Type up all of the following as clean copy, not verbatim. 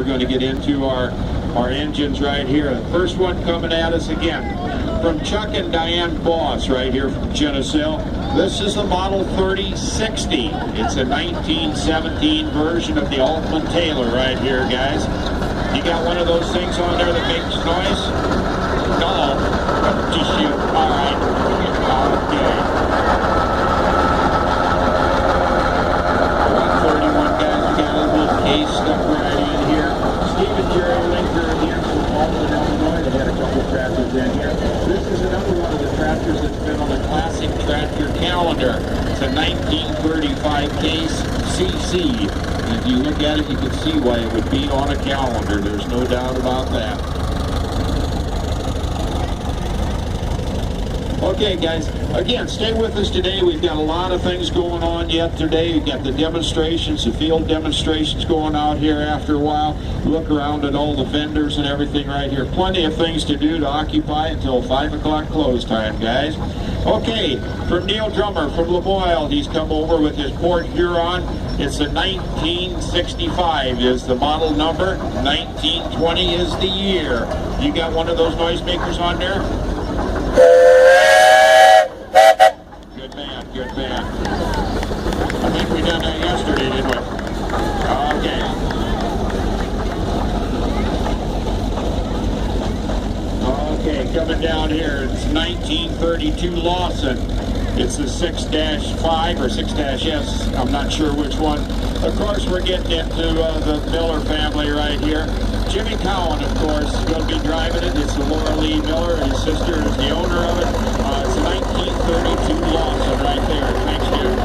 We're going to get into our engines right here. The first one coming at us again from Chuck and Diane Boss right here from Geneseo. This is the model 3060. It's a 1917 version of the Altman Taylor right here, guys. You got one of those things on there that makes noise? No. Just shoot. All right. Okay. 131 guys. We got a little case stuck right in here. Steve and Jerry Linker here from Alton, Illinois. They had a couple of tractors in here. This is another one of the tractors that's been on the classic tractor calendar. It's a 1935 case CC. And if you look at it, you can see why it would be on a calendar. There's no doubt about that. Okay, guys, again, stay with us today. We've got a lot of things going on yet today. We've got the demonstrations, the field demonstrations going out here after a while. Look around at all the vendors and everything right here. Plenty of things to do to occupy until 5 o'clock close time, guys. Okay, from Neil Drummer from LaBoyle, he's come over with his Port Huron. It's a 1965 is the model number. 1920 is the year. You got one of those noisemakers on there? Good man, good man. I think we done that yesterday, didn't we? Okay. Okay, coming down here, it's 1932 Lawson. It's a 6-5 or 6-S, I'm not sure which one. Of course, we're getting into the Miller family right here. Jimmy Cowan, of course, is going to be driving it. It's the Laura Lee Miller. His sister is the owner of it. It's a 1932 Lawson right there. Thanks, dude.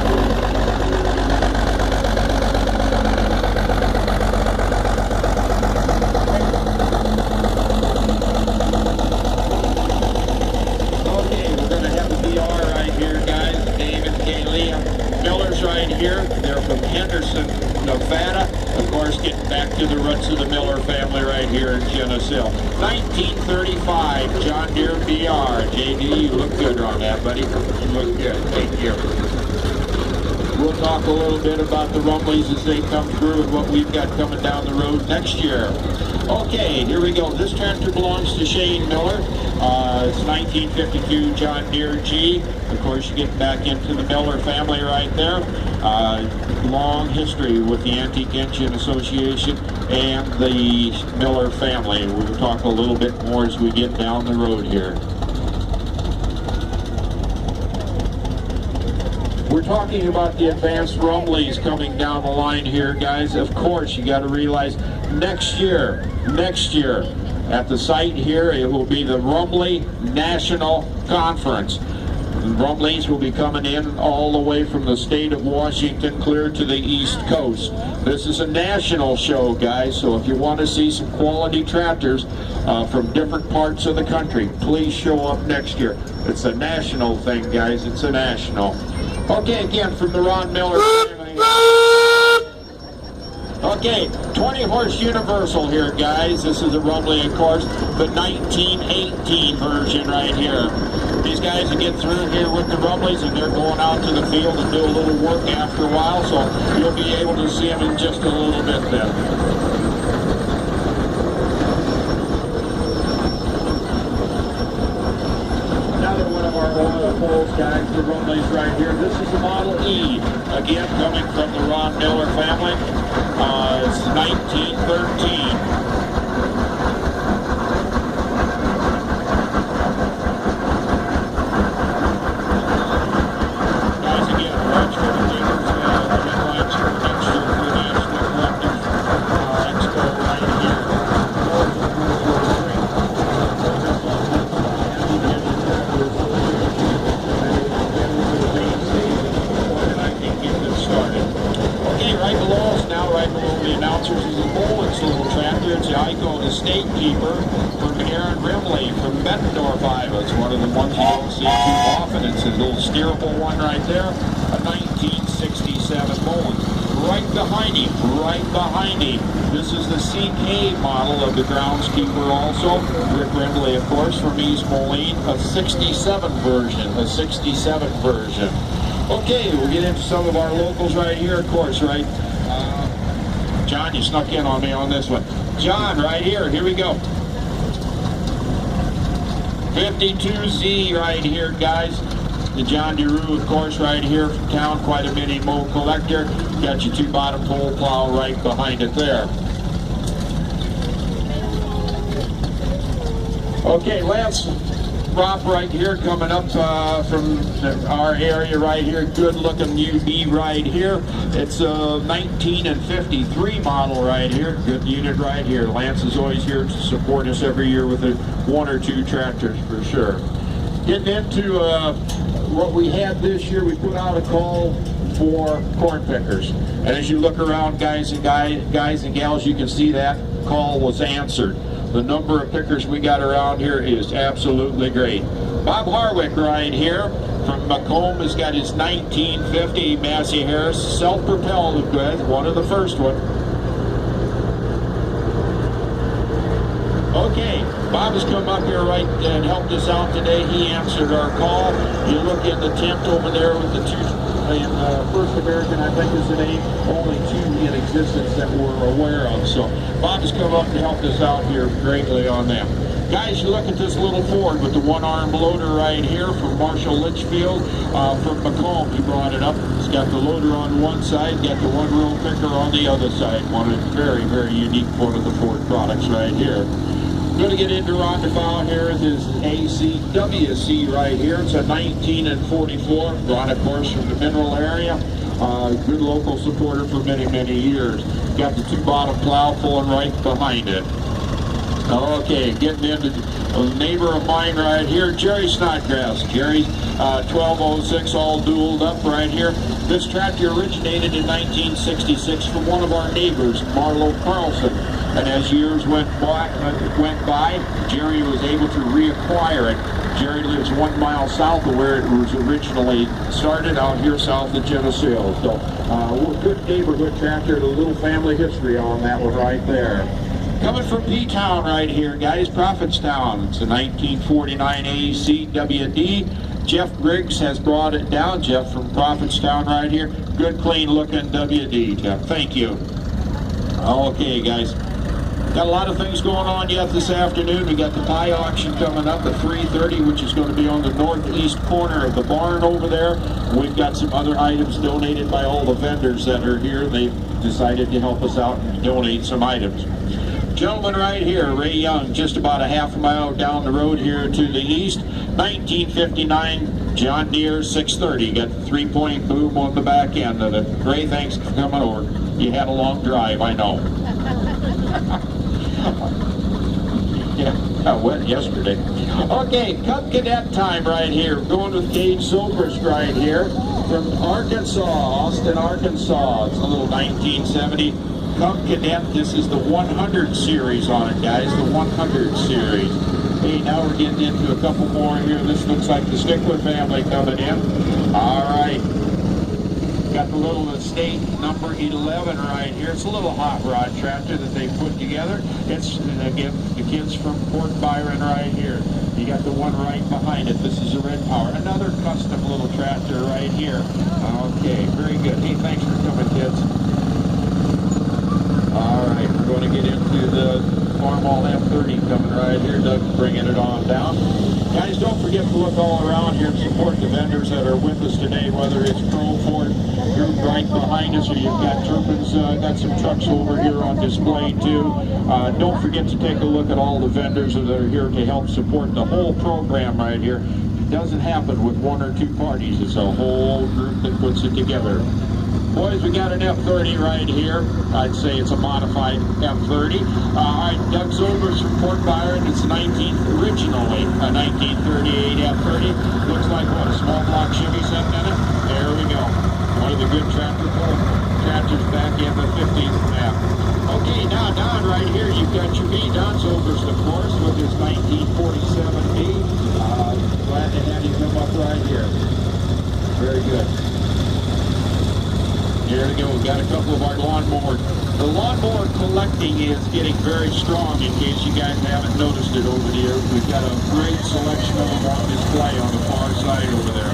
Okay, we're going to have the VR right here, guys. Dave and Kaylee Miller's right here. They're from Henderson, Nevada. Of course, getting back to the roots of the Miller family right here in Geneseo. 1935 John Deere VR. JD, you look good on that, buddy. You look good. Thank you. We'll talk a little bit about the Rumleys as they come through and what we've got coming down the road next year. Okay, here we go. This tractor belongs to Shane Miller. It's 1952 John Deere G. Of course, you get back into the Miller family right there. Long history with the Antique Engine Association and the Miller family. We'll talk a little bit more as we get down the road here. We're talking about the advanced Rumleys coming down the line here, guys. Of course, you got to realize next year, at the site here, it will be the Rumley National Conference. The Rumleys will be coming in all the way from the state of Washington clear to the East Coast. This is a national show, guys, so if you want to see some quality tractors from different parts of the country, please show up next year. It's a national thing, guys. It's a national. Okay, again, from the Ron Miller family. Okay, 20-horse Universal here, guys. This is a Rumley, of course, the 1918 version right here. These guys will get through here with the Rumleys, and they're going out to the field and do a little work after a while, so you'll be able to see them in just a little bit then. Another one of our oil poles, guys, the Rumleys right here. This is the Model E, again, coming from the Ron Miller family. It's 1913. Steerable one right there, a 1967 Mullen. Right behind him, this is the CK model of the groundskeeper also. Rick Rindley, of course, from East Moline, a 67 version. Okay, we'll get into some of our locals right here, of course, right? John, you snuck in on me on this one. John, right here we go. 52Z right here, guys. The John DeRue, of course, right here from town, quite a mini mow collector. Got your 2 bottom pole plow right behind it there. Okay, Lance Ropp right here coming up from our area right here. Good looking UB right here. It's a 1953 model right here. Good unit right here. Lance is always here to support us every year with 1 or 2 tractors for sure. Getting into what we had this year, we put out a call for corn pickers. And as you look around, guys and gals, you can see that call was answered. The number of pickers we got around here is absolutely great. Bob Harwick right here from Macomb has got his 1950 Massey Harris self-propelled, one of the first one. Okay, Bob has come up here right and helped us out today. He answered our call. You look in the tent over there with the 2 in First American, I think is the name, only 2 in existence that we're aware of. So Bob has come up and helped us out here greatly on them. Guys, you look at this little Ford with the 1-arm loader right here from Marshall Litchfield from Macomb. He brought it up. It's got the loader on one side, got the 1-row picker on the other side. One of the very, very unique one of the Ford products right here. Going to get into Ron DeFow here with his ACWC right here. It's a 1944. Ron, of course, from the Mineral area. Good local supporter for many, many years. Got the 2 bottom plow pulling right behind it. Okay, getting into a neighbor of mine right here, Jerry Snodgrass. Jerry, 1206, all dualed up right here. This tractor originated in 1966 from one of our neighbors, Marlo Carlson. And as years went by, Jerry was able to reacquire it. Jerry lives 1 mile south of where it was originally started, out here south of Geneseo. So, good neighborhood tractor, a little family history on that one right there. Coming from P-Town right here, guys, Prophetstown. It's a 1949 ACWD. Jeff Griggs has brought it down. Jeff from Prophetstown right here. Good, clean looking WD, Jeff. Thank you. Okay, guys. Got a lot of things going on yet this afternoon. We got the pie auction coming up at 3:30, which is going to be on the northeast corner of the barn over there. We've got some other items donated by all the vendors that are here. They've decided to help us out and donate some items. Gentleman right here, Ray Young, just about a half a mile down the road here to the east. 1959 John Deere 630. Got the 3-point boom on the back end of it. Ray, thanks for coming over. You had a long drive, I know. Yeah, I went yesterday. Okay, Cub Cadet time right here. Going with Gage Zobrist right here from Arkansas, Austin, Arkansas. It's a little 1970 Cub Cadet. This is the 100 series on it, guys, the 100 series. Hey, now we're getting into a couple more here. This looks like the Stickler family coming in. All right. Got the little estate number 11 right here. It's a little hot rod tractor that they put together. It's, again, the kids from Port Byron right here. You got the one right behind it. This is a Red Power. Another custom little tractor right here. Okay, very good. Hey, thanks for coming, kids. All right, we're going to get into the Farmall M30 coming right here. Doug's bringing it on down. Guys, don't forget to look all around here and support the vendors that are with us today, whether it's Pro Ford group right behind us, or you've got Turpin's, got some trucks over here on display too. Don't forget to take a look at all the vendors that are here to help support the whole program right here. It doesn't happen with 1 or 2 parties. It's a whole group that puts it together. Boys, we got an F30 right here. I'd say it's a modified F30. All right, Doug Zobrist from Port Byron. It's originally a 1938 F30. Looks like what, a small block Chevy sitting in it? There we go. One of the good tractors back in the 50s now. Okay, now Don right here, you've got your B. Don Zobrist, of course, with his 1947 B. Glad to have you come up right here. Very good. Here we go. We've got a couple of our lawnmowers. The lawnmower collecting is getting very strong, in case you guys haven't noticed it over the years. We've got a great selection of them on display on the far side over there.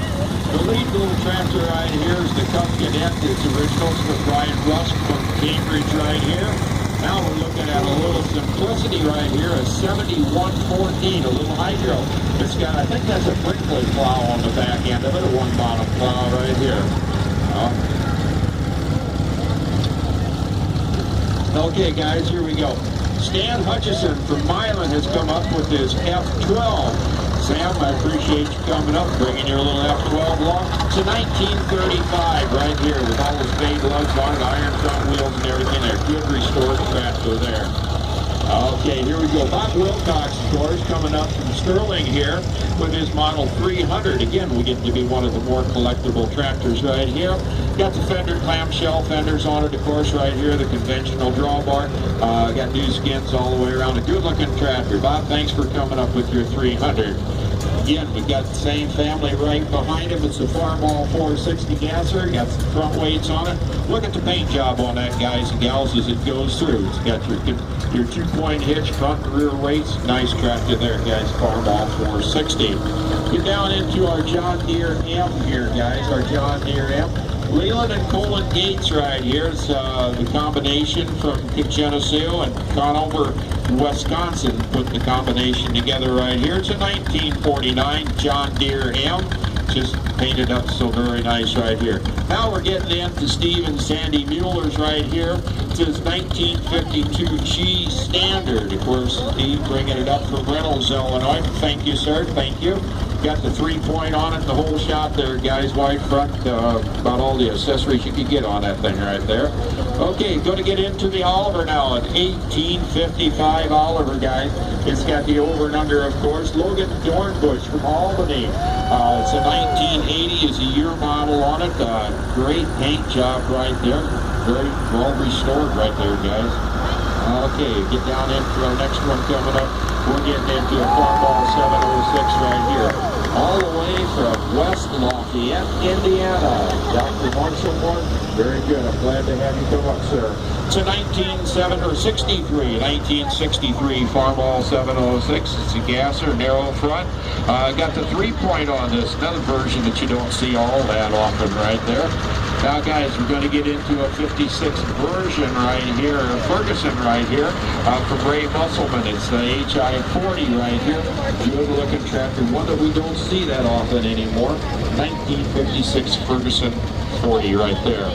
The lead little tractor right here is the Cup Cadet. It's originals with Brian Rusk from Cambridge right here. Now we're looking at a little simplicity right here, a 7114, a little hydro. It's got, I think that's a Brinkley plow on the back end of it, a one bottom plow right here. Okay, guys, here we go. Stan Hutchison from Milan has come up with his F12. Sam, I appreciate you coming up, bringing your little F12 along. It's a 1935 right here with all the spade lugs on it, iron front wheels and everything there. Good restored tractor there. Okay, here we go. Bob Wilcox, of course, coming up from Sterling here with his Model 300. Again, we get to be one of the more collectible tractors right here. Got the fender clamshell fenders on it, of course, right here. The conventional drawbar. Got new skins all the way around. A good-looking tractor. Bob, thanks for coming up with your 300. Again, we've got the same family right behind him. It's the Farmall 460 gasser. Got some front weights on it. Look at the paint job on that, guys and gals, as it goes through. It's got your 2-point hitch, front and rear weights. Nice tractor there, guys. Farmall 460. Get down into our John Deere M here, guys. Our John Deere M. Leland and Colin Gates right here. It's the combination from Geneseo and Conover, Wisconsin, put the combination together right here. It's a 1949 John Deere M. Just painted up so very nice right here. Now we're getting into Steve and Sandy Mueller's right here. It says 1952 G Standard. Of course, Steve bringing it up from Reynolds, Illinois. Thank you, sir. Thank you. Got the 3-point on it, the whole shot there, guys. Wide front, about all the accessories you could get on that thing right there. Okay, going to get into the Oliver now, an 1855 Oliver, guys. It's got the over and under, of course. Logan Dornbush from Albany. It's a 1980 is a year model on it. Great paint job right there. Very well restored right there, guys. Okay, get down into our next one coming up. We're getting into a Farmall 706 right here. All the way from West Lafayette, Indiana. Dr. Marshall Morton, very good. I'm glad to have you come up, sir. It's a 1963 Farmall 706. It's a gasser, narrow front. Got the 3-point on this. Another version that you don't see all that often right there. Now, guys, we're going to get into a 56 version right here, Ferguson right here, from Ray Musselman. It's the HI-40 right here. Good-looking tractor, one that we don't see that often anymore. 1956 Ferguson 40 right there.